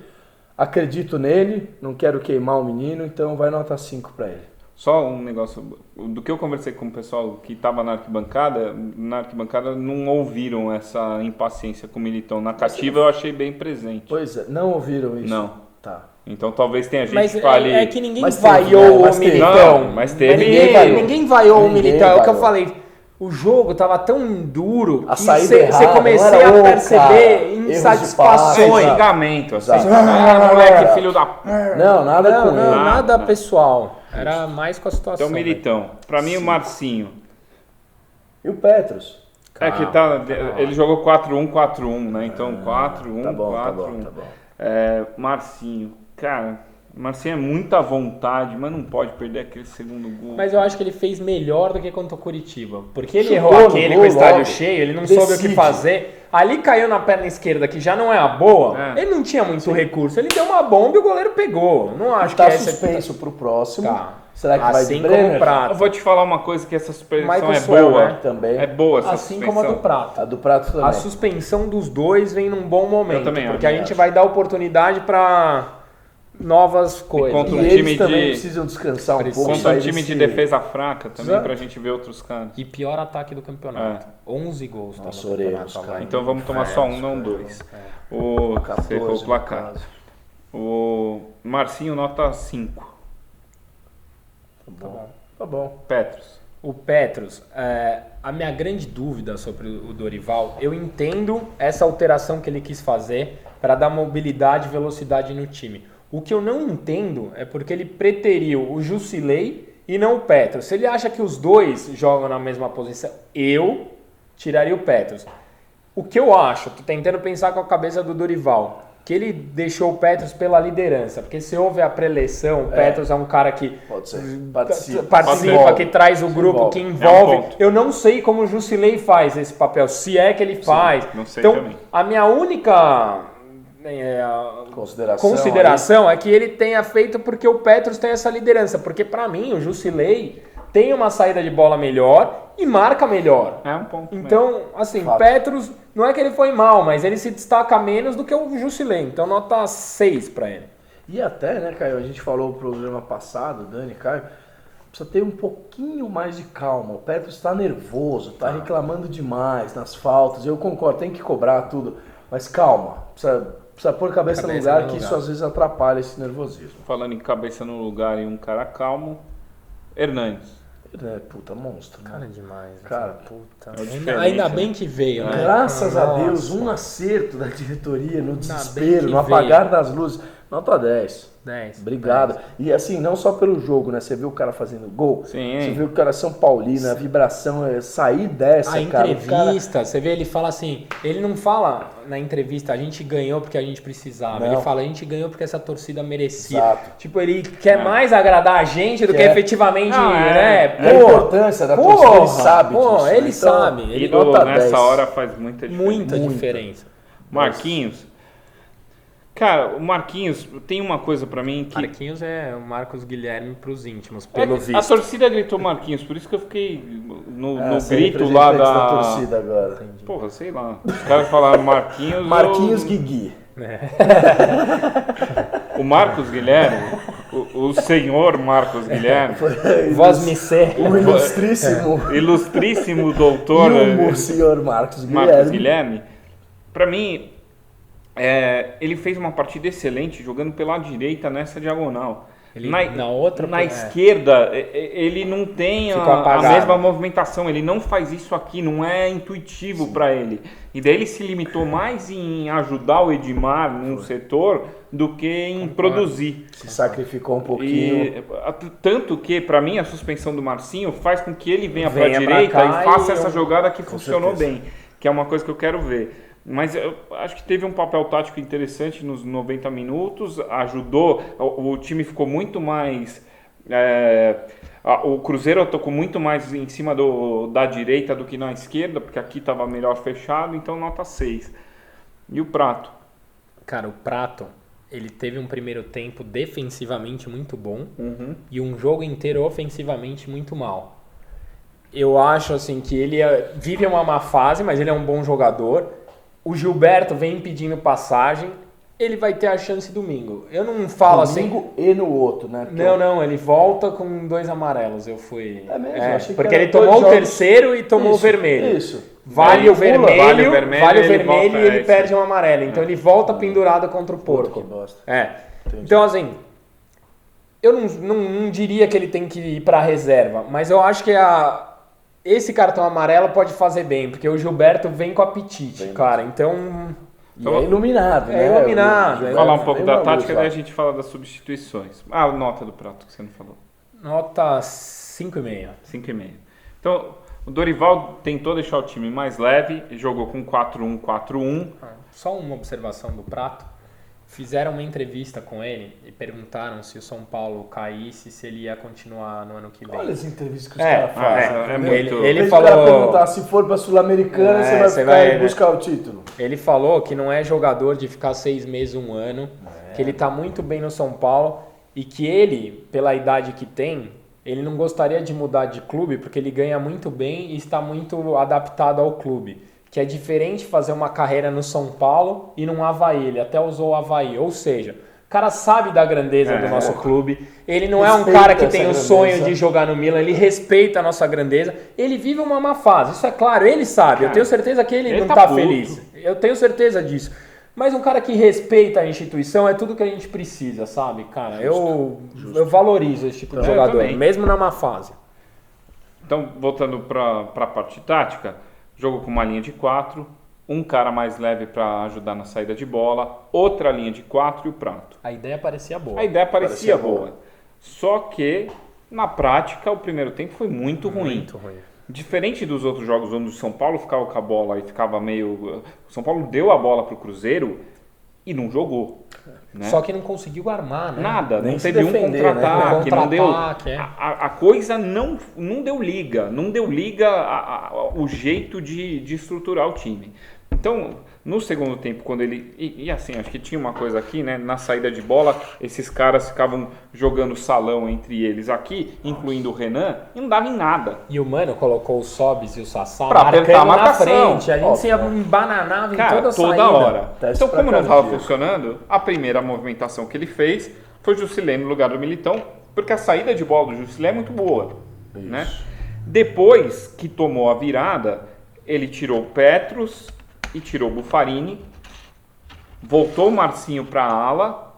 B: Acredito nele, não quero queimar o menino, então vai nota 5 pra ele.
C: Só um negócio, do que eu conversei com o pessoal que estava na arquibancada não ouviram essa impaciência com o Militão. Na cativa eu achei bem presente.
B: Pois é, não ouviram isso?
C: Não.
B: Tá.
C: Então talvez tenha gente
A: mas
C: que fale...
A: é que ninguém vaiou o Militão.
C: Não, mas teve...
A: Ninguém vaiou o Militão, é o que eu falei. O jogo tava tão duro que você comecei a perceber insatisfações.
C: Xingamento, assim. Moleque, filho da...
B: Não, nada com ele.
A: Nada pessoal. Era mais com a situação.
C: Então, Militão. Pra mim, o Marcinho.
B: E o Petros?
C: É que ele jogou 4-1, 4-1, né? Então, 4-1, 4-1.
B: Tá bom.
C: Marcinho. Cara, Marcinho é muita vontade, mas não pode perder aquele segundo gol.
A: Mas eu acho que ele fez melhor do que contra o Curitiba. Porque ele errou aquele com o estádio cheio, ele não soube o que fazer. Ali caiu na perna esquerda, que já não é a boa. Ele não tinha muito recurso. Ele deu uma bomba e o goleiro pegou. Não acho que essa
B: suspenso pro próximo.
A: Tá.
B: Será que
A: assim
B: vai de
A: como o Prato.
C: Eu vou te falar uma coisa, que essa suspensão
A: Michael
C: é boa.
A: né?
B: Também.
C: É boa essa
A: assim
C: suspensão.
A: como a do Prato.
B: A do Prato também.
A: A suspensão dos dois vem num bom momento.
C: Eu também
A: porque a gente vai dar oportunidade para novas coisas.
C: Contra
B: E eles também precisam descansar um pouco.
C: Contra um time de defesa fraca também, pra gente ver outros caras.
A: E pior ataque do campeonato. 11 gols.
B: Nossa, oremos, cara.
C: Então vamos tomar só um, não dois. O 14, você o placar. O Marcinho, nota 5.
B: Tá bom.
C: Petros.
A: O Petros, a minha grande dúvida sobre o Dorival, eu entendo essa alteração que ele quis fazer para dar mobilidade e velocidade no time. O que eu não entendo é porque ele preteriu o Jusilei e não o Petros. Se ele acha que os dois jogam na mesma posição, eu tiraria o Petros. O que eu acho, tô tentando pensar com a cabeça do Dorival, que ele deixou o Petros pela liderança, porque se houve a pré-eleição, o Petros é um cara que participa, que traz o grupo, que envolve. Eu não sei como o Jusilei faz esse papel, se é que ele faz.
C: Não sei
A: então,
C: também.
A: a minha única consideração é que ele tenha feito porque o Petros tem essa liderança, porque para mim o Jusilei tem uma saída de bola melhor e marca melhor.
C: É um ponto.
A: Então, assim, Petros, não é que ele foi mal, mas ele se destaca menos do que o Jusilei. Então, nota 6 pra ele.
B: E até, né, Caio, a gente falou no programa passado, Dani, Caio, precisa ter um pouquinho mais de calma. O Petros está nervoso, está reclamando demais nas faltas. Eu concordo, tem que cobrar tudo, mas calma, precisa pôr cabeça no lugar, que isso às vezes atrapalha esse nervosismo.
C: Falando em cabeça no lugar e um cara calmo, Hernandes.
B: Puta, monstro. Né?
A: Cara, demais.
B: Cara,
A: puta. Ainda bem que veio, né?
B: Graças a Deus, um acerto da diretoria no desespero, no apagar das luzes. Nota 10.
A: 10.
B: Obrigado.
A: 10.
B: E assim, não só pelo jogo, né? Você viu o cara fazendo gol,
C: Sim.
B: Você viu o cara São Paulino, a vibração, sair dessa, cara.
A: A entrevista, você vê, ele fala assim, ele não fala na entrevista, a gente ganhou porque a gente precisava.
B: Não.
A: Ele fala, a gente ganhou porque essa torcida merecia.
B: Exato.
A: Tipo, ele quer mais agradar a gente do que efetivamente,
B: né? A importância da torcida, ele sabe disso.
A: Ele sabe. Ele
C: nota nessa 10. Hora faz muita diferença.
A: Muita diferença.
C: Marquinhos. Cara, o Marquinhos, tem uma coisa pra mim que...
A: Marquinhos é o Marcos Guilherme pros íntimos, pelo visto.
C: A torcida gritou Marquinhos, por isso que eu fiquei no grito
B: lá
C: da
B: torcida agora.
A: Entendi.
C: Porra, sei lá. Os caras falaram Marquinhos...
B: Marquinhos Guigui.
C: O Marcos Guilherme, o senhor Marcos Guilherme,
A: Voz me ser.
B: O
C: ilustríssimo doutor
B: e o senhor Marcos
C: Guilherme, pra mim, ele fez uma partida excelente jogando pela direita nessa diagonal. Na esquerda, ele não tem a mesma movimentação, ele não faz isso aqui, não é intuitivo para ele. E daí ele se limitou mais em ajudar o Edmar num setor do que em produzir.
B: Se sacrificou um pouquinho.
C: Tanto que, para mim, a suspensão do Marcinho faz com que ele venha para a direita e faça essa jogada que funcionou bem, que é uma coisa que eu quero ver. Mas eu acho que teve um papel tático interessante nos 90 minutos, ajudou, o time ficou muito mais... o Cruzeiro tocou muito mais em cima da direita do que na esquerda, porque aqui estava melhor fechado, então nota 6. E o Prato?
A: Cara, o Prato, ele teve um primeiro tempo defensivamente muito bom e um jogo inteiro ofensivamente muito mal. Eu acho assim que ele vive uma má fase, mas ele é um bom jogador. O Gilberto vem pedindo passagem, ele vai ter a chance domingo. Eu não falo
B: domingo e no outro, né?
A: Não, ele volta com 2 amarelos. Eu fui.
B: É mesmo?
A: Porque ele tomou o terceiro e tomou o vermelho.
B: Isso.
A: Vale o vermelho
C: volta,
A: e ele perde um amarelo. Então ele volta pendurado contra o Porco.
B: Que bosta.
A: Então assim, eu não diria que ele tem que ir para a reserva, mas eu acho que esse cartão amarelo pode fazer bem, porque o Gilberto vem com apetite, cara. Então...
B: E é iluminado, né?
A: É iluminado.
C: Vou falar um pouco da tática, daí a gente fala das substituições. A nota do Prato que você não falou.
A: Nota 5,5.
C: 5,5. Então, o Dorival tentou deixar o time mais leve, jogou com 4-1-4-1.
A: Só uma observação do Prato. Fizeram uma entrevista com ele e perguntaram se o São Paulo caísse, se ele ia continuar no ano que vem.
B: Olha as entrevistas que os caras fazem.
A: Ele falou...
B: perguntar se for para Sul-Americana, você vai buscar o título.
A: Ele falou que não é jogador de ficar 6 meses, 1 ano, que ele tá muito bem no São Paulo e que ele, pela idade que tem, ele não gostaria de mudar de clube porque ele ganha muito bem e está muito adaptado ao clube. Que é diferente fazer uma carreira no São Paulo e num Avaí. Ele até usou o Avaí. Ou seja, o cara sabe da grandeza do nosso clube. Ele não é um cara que tem o sonho de jogar no Milan. Ele respeita a nossa grandeza. Ele vive uma má fase. Isso é claro, ele sabe. Eu tenho certeza que ele não tá feliz. Eu tenho certeza disso. Mas um cara que respeita a instituição é tudo que a gente precisa, sabe? Cara, eu valorizo esse tipo de jogador, mesmo na má fase.
C: Então, voltando para a parte tática... Jogo com uma linha de 4, um cara mais leve para ajudar na saída de bola, outra linha de 4 e o Prato.
A: A ideia parecia boa.
C: A ideia parecia boa. Só que, na prática, o primeiro tempo foi muito ruim.
A: Muito ruim.
C: Diferente dos outros jogos onde o São Paulo ficava com a bola e ficava meio... O São Paulo deu a bola para o Cruzeiro e não jogou. Né?
A: Só que não conseguiu armar, né?
C: Nada, não teve um contra-ataque, não deu... A coisa não deu liga, o jeito de estruturar o time. Então, no segundo tempo, quando ele... E assim, acho que tinha uma coisa aqui, né? Na saída de bola, esses caras ficavam jogando salão entre eles aqui, incluindo o Renan, e não dava em nada.
A: E o Mano colocou os Sobis e o Sassá
C: pra apertar a marcação.
A: Na frente. A gente se embananava em toda a saída.
C: Toda hora. Então, como não estava funcionando, a primeira movimentação que ele fez foi o Jusilei no lugar do Militão, porque a saída de bola do Jusilei é muito boa. Né? Depois que tomou a virada, ele tirou o Petros e tirou o Buffarini, voltou o Marcinho para a ala,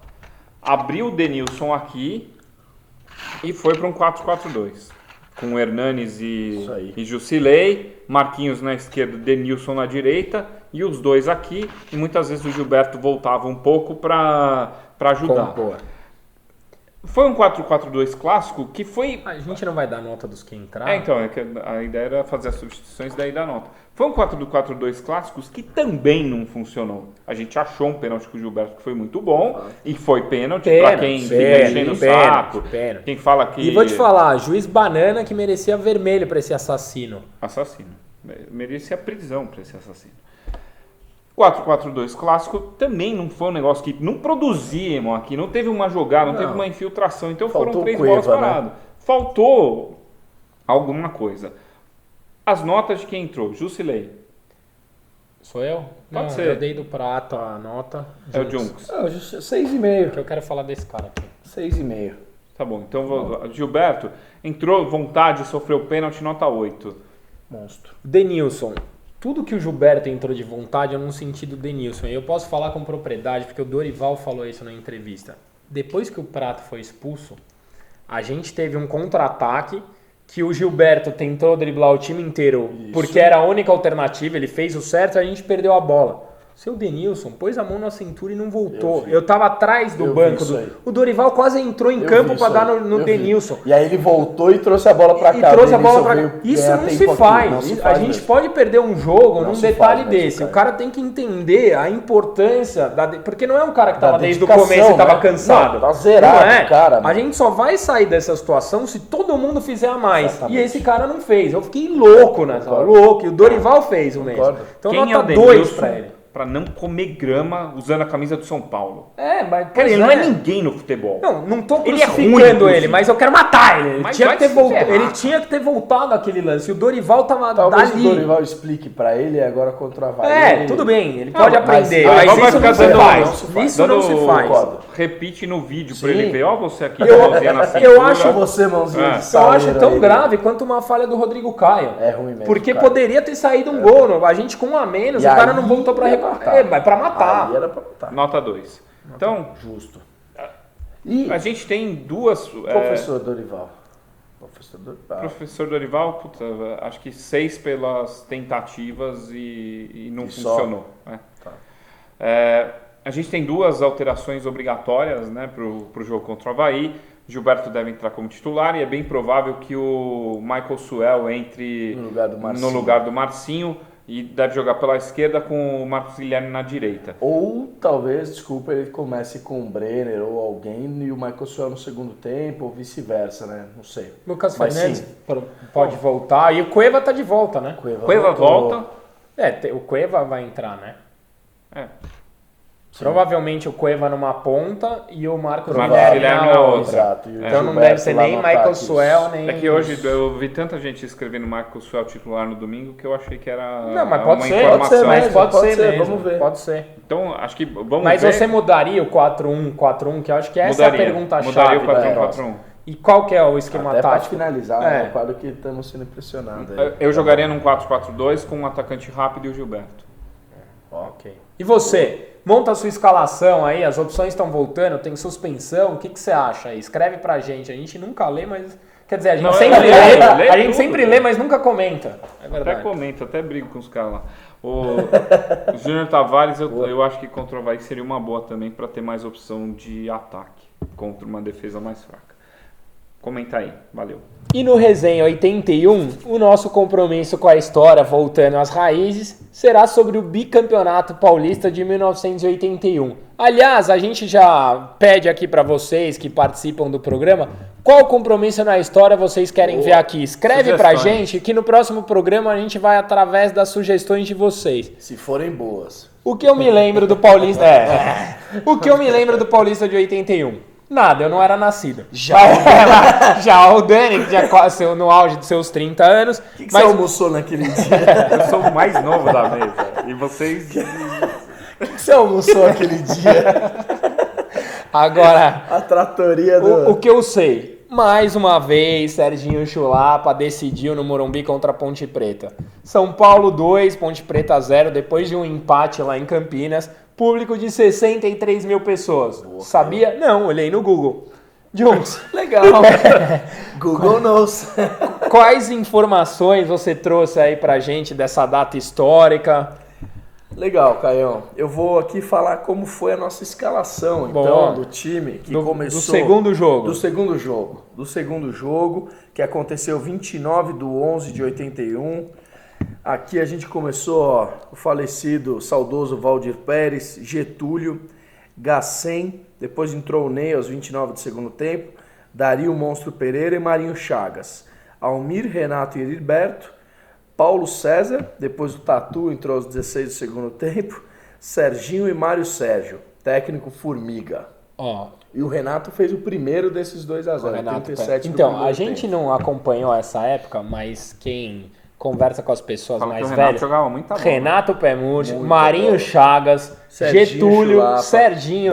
C: abriu o Denilson aqui e foi para um 4-4-2. Com o Hernanes e Jusilei, Marquinhos na esquerda, Denilson na direita e os dois aqui. E muitas vezes o Gilberto voltava um pouco para ajudar. Foi um 4-4-2 clássico que foi...
A: A gente não vai dar nota dos que entraram.
C: Então, a ideia era fazer as substituições e daí dar nota. Foi um 4-4-2 clássicos que também não funcionou. A gente achou um pênalti com o Gilberto que foi muito bom e foi pênalti para quem fica enchendo o saco. Quem fala que...
A: E vou te falar, juiz banana que merecia vermelho para esse assassino.
C: Assassino. Merecia prisão para esse assassino. 4-4-2 clássico também não foi um negócio que não produzimos aqui, não teve uma jogada, não teve uma infiltração, então
B: Faltou
C: foram 3
B: Cueva,
C: bolas paradas.
B: né?
C: Faltou alguma coisa. As notas de quem entrou, Jusilei.
A: Sou eu?
C: Pode
A: Não,
C: ser.
A: eu dei do Prato a nota.
C: É o Junks.
B: 6,5.
A: Que eu quero falar desse cara aqui.
B: 6,5.
C: Tá bom, então Gilberto entrou, vontade, sofreu pênalti, nota 8.
B: Monstro.
A: Denilson. Tudo que o Gilberto entrou de vontade é num sentido Denilson. E eu posso falar com propriedade, porque o Dorival falou isso na entrevista. Depois que o Prato foi expulso, a gente teve um contra-ataque que o Gilberto tentou driblar o time inteiro porque era a única alternativa, ele fez o certo e a gente perdeu a bola. Seu Denilson pôs a mão na cintura e não voltou. Eu tava atrás do banco. O Dorival quase entrou em campo para dar no Denilson.
B: E aí ele voltou e trouxe a bola para cá.
A: Isso não se faz. A gente pode perder um jogo num detalhe desse. O cara tem que entender a importância porque não é um cara que tava desde o começo e tava cansado.
B: Não, tá zerado, cara.
A: A gente só vai sair dessa situação se todo mundo fizer a mais. Exatamente. E esse cara não fez. Eu fiquei louco nessa hora. Louco. E o Dorival fez o mesmo. Então
C: quem
A: nota
C: é
A: 2 pra ele.
C: Pra não comer grama usando a camisa do São Paulo.
A: Mas
C: cara, ele não é ninguém no futebol.
A: Não tô crucificando ele, mas eu quero matar ele. Ele tinha que ter voltado aquele lance. E o Dorival tava
B: Talvez
A: dali.
B: o Dorival explique pra ele agora contra o Havaí.
A: Tudo bem, ele pode aprender.
C: Mas
A: isso
C: vai ficar
A: isso não se faz.
C: Repite no vídeo pra ele ver. Ó, você aqui, mãozinha na cintura.
A: Eu acho
B: você, mãozinha de
A: eu acho tão grave quanto uma falha do Rodrigo Caio.
B: É ruim mesmo.
A: Porque poderia ter saído um gol. A gente com um a menos, o cara não voltou pra repartir. Mas pra matar.
B: Aí era pra matar.
C: Nota 2. Então,
B: justo.
C: A gente tem duas.
B: Professor Dorival.
C: Professor Dorival, puta, acho que 6 pelas tentativas e não funcionou. A gente tem 2 alterações obrigatórias, né, pro jogo contra o Havaí. Gilberto deve entrar como titular e é bem provável que o Michael Suel entre no lugar do Marcinho e deve jogar pela esquerda com o Marcos Guilherme na direita.
B: Ou talvez, desculpa, ele comece com o Brenner ou alguém e o Michael Suel no segundo tempo ou vice-versa, né? Não sei.
A: Lucas Fernandes pode voltar e o Cueva tá de volta, né?
C: Cueva volta.
A: O Cueva vai entrar, né? Provavelmente o Cueva numa ponta e o Marcos Guilherme na outra.
B: Exato.
A: Então não deve ser nem Michael Suel, nem...
C: É que hoje eu vi tanta gente escrevendo Michael Suel titular no domingo que eu achei que era
A: mas pode
C: uma
A: ser,
C: informação.
A: Pode ser mesmo.
B: Vamos ver.
A: Pode ser.
C: Então, acho que vamos
A: Mas
C: ver.
A: você mudaria o 4-1-4-1, que eu acho que essa é a pergunta-chave.
C: Mudaria o 4-1-4-1.
A: E qual que é o esquema
B: Até
A: tático?
B: Para finalizar, é quadro que estamos sendo impressionados.
C: Eu jogaria num 4-4-2 com um atacante rápido e o Gilberto.
A: Ok. E você? Monta a sua escalação aí, as opções estão voltando, tem suspensão, o que você acha aí? Escreve pra gente, a gente nunca lê, mas... Quer dizer, a gente sempre lê, mas nunca comenta. É verdade.
C: Até comenta, até brigo com os caras lá. O Júnior Tavares, eu acho que contra o Havaí seria uma boa também para ter mais opção de ataque contra uma defesa mais fraca. Comenta aí, valeu.
A: E no Resenha 81, o nosso compromisso com a história, voltando às raízes, será sobre o bicampeonato paulista de 1981. Aliás, a gente já pede aqui para vocês que participam do programa, qual compromisso na história vocês querem ver aqui? Escreve pra gente que no próximo programa a gente vai através das sugestões de vocês.
B: Se forem boas.
A: O que eu me lembro do Paulista... O que eu me lembro do Paulista de 81? Nada, eu não era nascido. Já o Dani, que já quase no auge dos seus 30 anos.
B: O que você almoçou naquele dia?
C: Eu sou o mais novo da mesa. E vocês...
B: O que você almoçou aquele dia?
A: Agora...
B: A tratoria do...
A: O que eu sei. Mais uma vez, Serginho Chulapa decidiu no Morumbi contra a Ponte Preta. São Paulo 2, Ponte Preta 0, depois de um empate lá em Campinas. Público de 63 mil pessoas. Boa, sabia? Não, olhei no Google. Junks.
B: Legal. Google knows.
A: Quais informações você trouxe aí pra gente dessa data histórica?
B: Legal, Caião. Eu vou aqui falar como foi a nossa escalação, então, do time que começou...
A: Do segundo jogo.
B: Do segundo jogo, que aconteceu 29/11/81. Aqui a gente começou, o falecido, saudoso Valdir Pérez, Getúlio, Gacém, depois entrou o Ney aos 29 do segundo tempo, Dario Monstro Pereira e Marinho Chagas, Almir, Renato e Heriberto, Paulo César, depois o Tatu entrou aos 16 do segundo tempo, Serginho e Mário Sérgio, técnico Formiga.
A: Ó,
B: E o Renato fez o primeiro desses 2-0,
A: Renato,
B: 37 no
A: então,
B: primeiro
A: a gente
B: tempo.
A: não acompanhou essa época, mas quem conversa com as pessoas
C: Fala que
A: mais
C: o Renato
A: velhas,
C: jogava muita bola.
A: Renato Pemurti,
B: Muita
A: Marinho
B: bola.
A: Chagas,
B: Serginho
A: Getúlio,
B: Chulapa,
A: Serginho,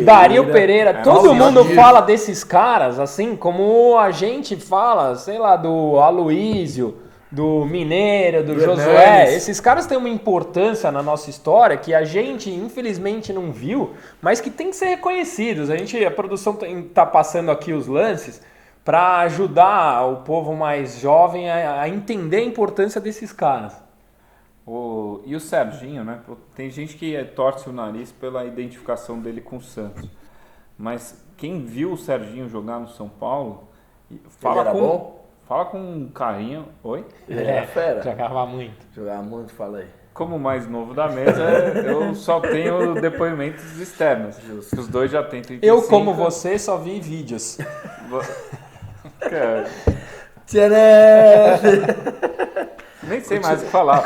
B: Dario
A: Pereira,
C: É,
A: todo
C: Valdir.
A: mundo fala desses caras, assim, como a gente fala, sei lá, do Aloísio, do Mineiro, do
B: Do
A: Josué.
B: Hernanes.
A: Esses caras têm uma importância na nossa história que a gente, infelizmente, não viu, mas que tem que ser reconhecidos. A produção tá passando aqui os lances para ajudar o povo mais jovem a entender a importância desses caras.
C: E o Serginho, né? Tem gente que torce o nariz pela identificação dele com o Santos. Mas quem viu o Serginho jogar no São Paulo,
B: Ele era bom?
C: fala com carinho. Oi?
B: Ele era fera.
A: Jogava muito.
B: Jogava muito, fala aí.
C: Como mais novo da mesa, eu só tenho depoimentos externos.
B: Justo.
C: Os dois já têm 35.
A: Eu, como você, só vi vídeos.
C: Cara, nem sei mais o que falar.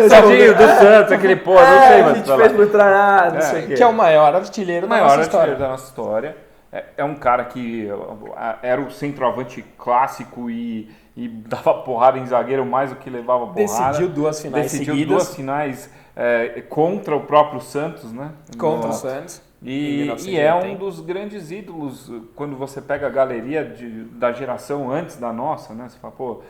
C: Serginho do Santos, aquele não sei
B: a
C: mais o que
B: gente
C: falar.
B: fez muito treinar, não sei o quê.
A: Que é o maior artilheiro
C: O
A: da
C: maior
A: nossa
C: artilheiro
A: história.
C: da nossa história. É um cara que era o centroavante clássico e dava porrada em zagueiro mais do que levava porrada.
A: Decidiu duas finais
C: Decidiu
A: seguidas.
C: duas finais contra o próprio Santos, né?
A: Contra o Santos.
C: E é um dos grandes ídolos quando você pega a galeria da geração antes da nossa, né? Você fala, pô,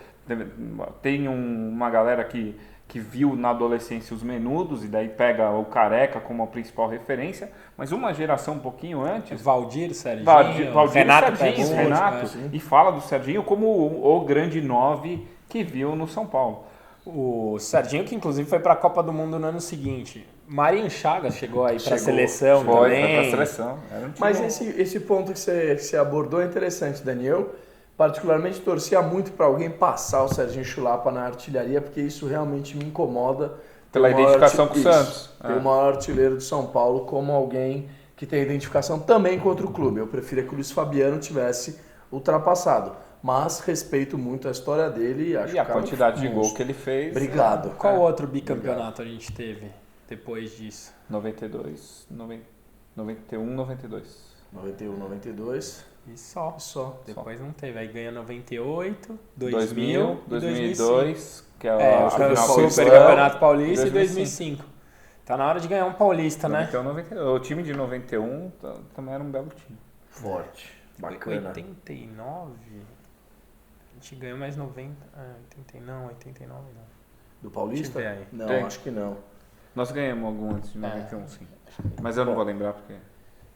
C: tem uma galera que viu na adolescência os Menudos e daí pega o Careca como a principal referência, mas uma geração um pouquinho antes...
A: Valdir, Serginho,
C: Valdir
A: Renato
C: Serginho,
A: Pemurti,
C: Renato,
A: né?
C: e fala do Serginho como o grande 9 que viu no São Paulo.
A: O Serginho, que inclusive foi para a Copa do Mundo no ano seguinte. Marinho Chagas chegou aí para a
B: Chegou.
A: seleção
C: Foi
A: também.
C: pra seleção. Era um time
B: Mas
C: bom.
B: esse ponto que você abordou é interessante, Daniel. Particularmente torcia muito para alguém passar o Serginho Chulapa na artilharia, porque isso realmente me incomoda.
C: Pela
B: Ter o maior
C: identificação com o
B: isso,
C: Santos.
B: Ter o maior artilheiro de São Paulo como alguém que tem identificação também contra o clube. Eu preferia que o Luiz Fabiano tivesse ultrapassado. Mas respeito muito a história dele. Acho
C: E a
B: que o cara é um
C: quantidade de gol
B: monstro.
C: que ele fez.
B: Obrigado.
A: Qual outro bicampeonato a gente teve depois disso?
C: 92, 91, 92.
B: 91, 92.
A: E só.
B: Só.
A: Depois não teve. Aí ganha 98,
C: 2000,
A: 2000 e
C: 2002, que é
A: É,
C: a
A: o
C: final
A: Super
C: Paulista.
A: Campeonato Paulista e
C: 2005.
A: 2005. Tá na hora de ganhar um paulista, né?
C: 91, o time de 91 também era um belo time.
B: Forte. Bacana.
A: 89? A gente ganhou mais 90. Ah, 89 não.
B: Do Paulista?
A: Deixa eu ver aí.
B: Não,
C: Tem.
B: acho que não.
C: Nós ganhamos algum antes de 91, sim. Mas eu não vou lembrar porque...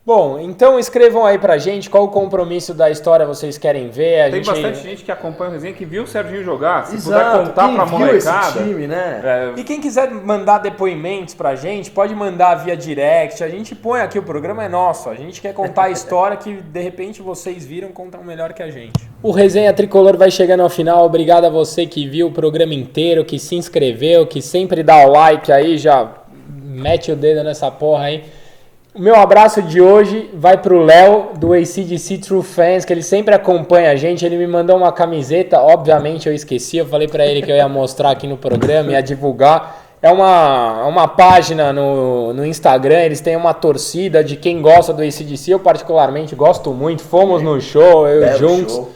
A: Bom, então escrevam aí pra gente qual o compromisso da história vocês querem ver.
C: Tem bastante gente que acompanha o resenha que viu o Serginho jogar. Se puder
B: Exato.
C: contar
B: Quem
C: pra
B: viu
C: molecada...
B: esse time, né?
A: E quem quiser mandar depoimentos pra gente, pode mandar via direct. A gente põe aqui, o programa é nosso. A gente quer contar a história que de repente vocês viram, contam melhor que a gente. O Resenha Tricolor vai chegando ao final. Obrigado a você que viu o programa inteiro, que se inscreveu, que sempre dá o like aí, já mete o dedo nessa porra aí. O meu abraço de hoje vai pro Léo, do AC/DC True Fans, que ele sempre acompanha a gente. Ele me mandou uma camiseta, obviamente eu esqueci, eu falei pra ele que eu ia mostrar aqui no programa, ia divulgar. É uma página no Instagram, eles têm uma torcida de quem gosta do AC/DC. Eu particularmente gosto muito, fomos no show, eu
B: Belo
A: juntos.
B: show.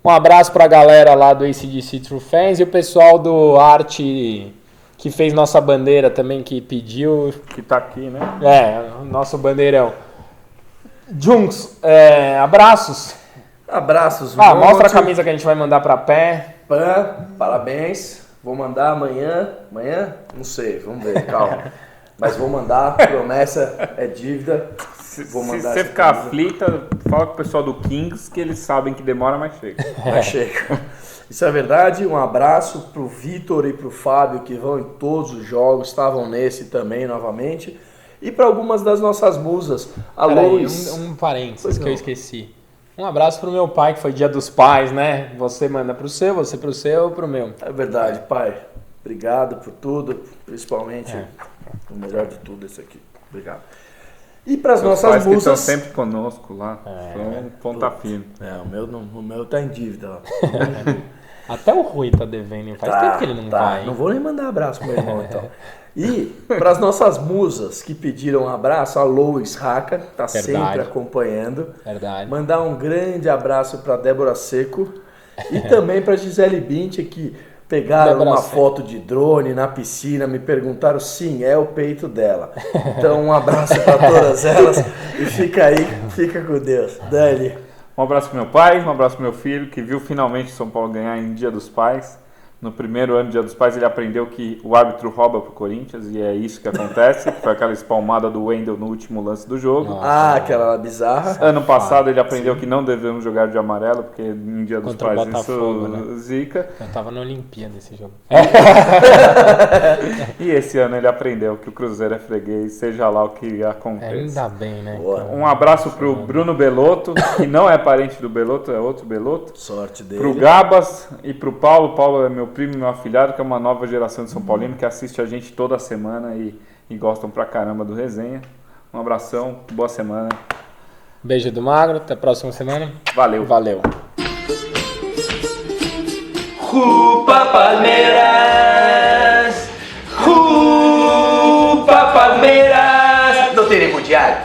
A: Um abraço pra galera lá do AC/DC True Fans e o pessoal do Arte... que fez nossa bandeira também, que pediu.
C: Que tá aqui, né?
A: É, nosso bandeirão. Junks, abraços.
B: Abraços.
A: Mostra a camisa que a gente vai mandar pra pé.
B: Parabéns. Vou mandar amanhã. Amanhã? Não sei, vamos ver, calma. Mas vou mandar, promessa é dívida. Vou
C: Se
B: mandar
C: você
B: essa
C: ficar
B: camisa.
C: aflita, fala com o pessoal do Kings que eles sabem que demora, mas chega.
B: Mas chega. Isso é verdade. Um abraço pro Vitor e pro Fábio, que vão em todos os jogos, estavam nesse também novamente. E para algumas das nossas musas. Alô,
A: Peraí, um parênteses
B: Pois
A: que
B: não.
A: eu esqueci. Um abraço pro meu pai, que foi dia dos pais, né? Você manda pro seu, você pro seu, eu pro meu.
B: É verdade, pai. Obrigado por tudo, principalmente o melhor de tudo esse aqui. Obrigado. E para as
C: Seus
B: nossas
C: pais que estão
B: musas.
C: sempre conosco lá. São ponta firme.
B: O meu tá em dívida lá.
A: Até o Rui tá devendo, faz tempo que ele não vai.
B: Não vou nem mandar abraço pro meu irmão, então. E para as nossas musas que pediram um abraço, a Lois Raca, que tá sempre acompanhando.
A: Verdade.
B: Mandar um grande abraço para Débora Seco e também para Gisele Bint, que pegaram
A: Débora
B: uma
A: Seco.
B: foto de drone na piscina, me perguntaram, sim, é o peito dela. Então um abraço para todas elas e fica aí, fica com Deus. Dani.
C: Um abraço pro meu pai, um abraço pro meu filho, que viu finalmente São Paulo ganhar em Dia dos Pais. No primeiro ano do Dia dos Pais ele aprendeu que o árbitro rouba pro Corinthians e é isso que acontece, que foi aquela espalmada do Wendel no último lance do jogo.
B: Aquela bizarra.
C: Ano passado ele aprendeu que não devemos jogar de amarelo, porque em Dia dos
A: Contra o
C: Pais
A: Botafogo,
C: isso zica.
A: Eu tava na Olimpíada esse jogo.
C: E esse ano ele aprendeu que o Cruzeiro é freguês, seja lá o que aconteça.
A: Ainda bem, né?
B: Boa.
C: Um abraço pro Bruno Belotto, que não é parente do Belotto, é outro Belotto.
B: Sorte dele.
C: Pro Gabas e pro Paulo. Paulo é meu primo e meu afilhado, que é uma nova geração de São Paulino que assiste a gente toda semana e gostam pra caramba do resenha. Um abração, boa semana.
A: Beijo do Magro, até a próxima semana.
C: Valeu.
A: Valeu.
D: Rupa Palmeiras, Rupa Palmeiras. Não tem nego diário?